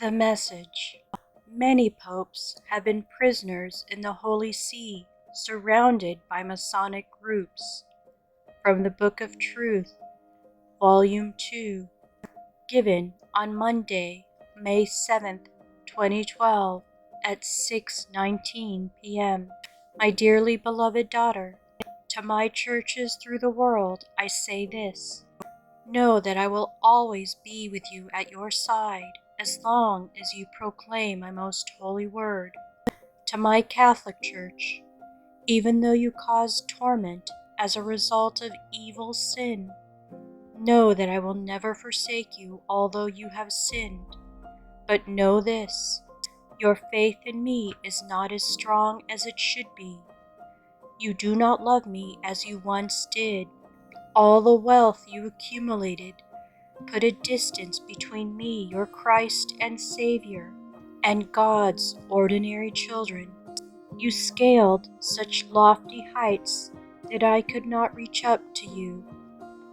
The message. Many popes have been prisoners in the Holy See, surrounded by Masonic groups. From the Book of Truth, Volume 2, given on Monday, May 7th, 2012, at 6:19 p.m. My dearly beloved daughter, to my churches through the world I say this: know that I will always be with you at your side, as long as you proclaim my most holy word. To my Catholic Church, even though you cause torment as a result of evil sin, know that I will never forsake you, although you have sinned. But know this: your faith in me is not as strong as it should be. You do not love me as you once did. All the wealth you accumulated put a distance between me, your Christ and Savior, and God's ordinary children. You scaled such lofty heights that I could not reach up to you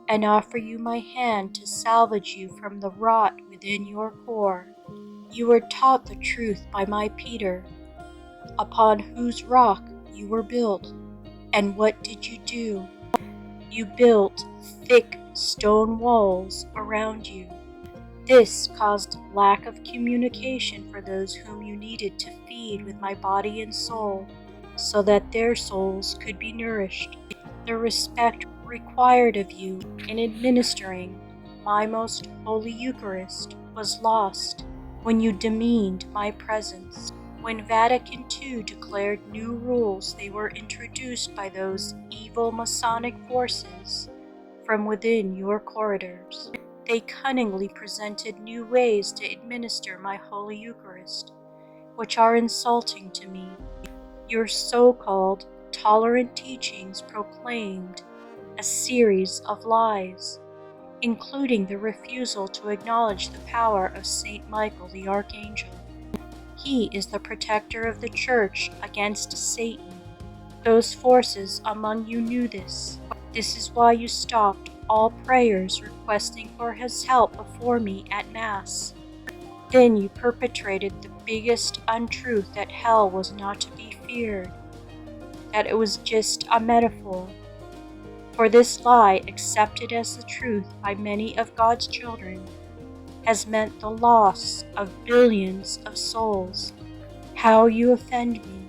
and offer you my hand to salvage you from the rot within your core. You were taught the truth by my Peter, upon whose rock you were built. And what did you do? You built thick stone walls around you. This caused lack of communication for those whom you needed to feed with my body and soul, so that their souls could be nourished. The respect required of you in administering my most holy Eucharist was lost when you demeaned my presence. When Vatican II declared new rules, they were introduced by those evil Masonic forces from within your corridors. They cunningly presented new ways to administer my Holy Eucharist, which are insulting to me. Your so-called tolerant teachings proclaimed a series of lies, including the refusal to acknowledge the power of Saint Michael the Archangel. He is the protector of the Church against Satan. Those forces among you knew this. This is why you stopped all prayers requesting for his help before me at Mass. Then you perpetrated the biggest untruth, that hell was not to be feared, that it was just a metaphor. For this lie, accepted as the truth by many of God's children, has meant the loss of billions of souls. How you offend me.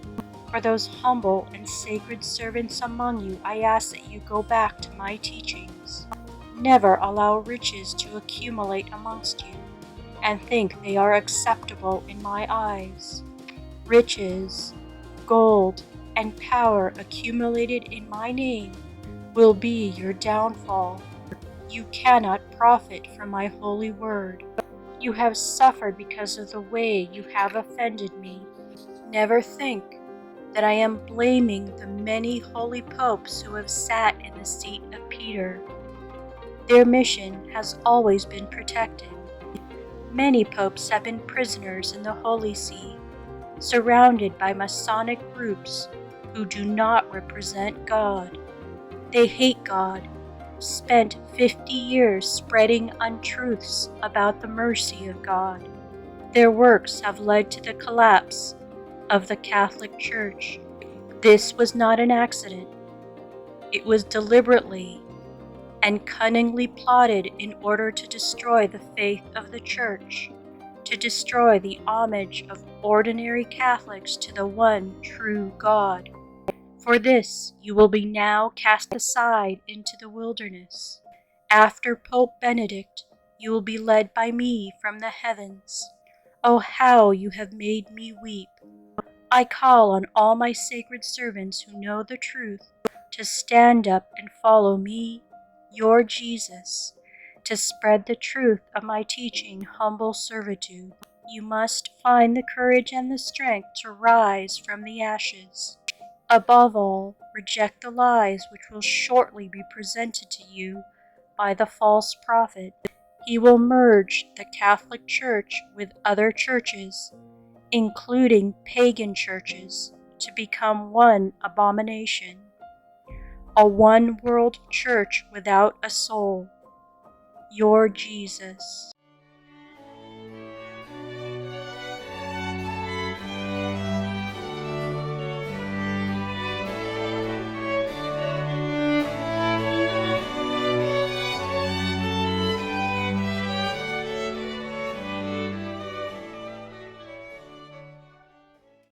For those humble and sacred servants among you, I ask that you go back to my teachings. Never allow riches to accumulate amongst you and think they are acceptable in my eyes. Riches, gold, and power accumulated in my name will be your downfall. You cannot profit from my holy word. You have suffered because of the way you have offended me. Never think that I am blaming the many holy popes who have sat in the seat of Peter. Their mission has always been protected. Many popes have been prisoners in the Holy See, surrounded by Masonic groups who do not represent God. They hate God, spent 50 years spreading untruths about the mercy of God. Their works have led to the collapse of the Catholic Church. This was not an accident. It was deliberately and cunningly plotted in order to destroy the faith of the Church, to destroy the homage of ordinary Catholics to the one true God. For this you will be now cast aside into the wilderness. After Pope Benedict, you will be led by me from the heavens. Oh, how you have made me weep! I call on all my sacred servants who know the truth to stand up and follow me, your Jesus, to spread the truth of my teaching, humble servitude. You must find the courage and the strength to rise from the ashes. Above all, reject the lies which will shortly be presented to you by the false prophet. He will merge the Catholic Church with other churches, including pagan churches, to become one abomination, a one-world church without a soul. Your Jesus.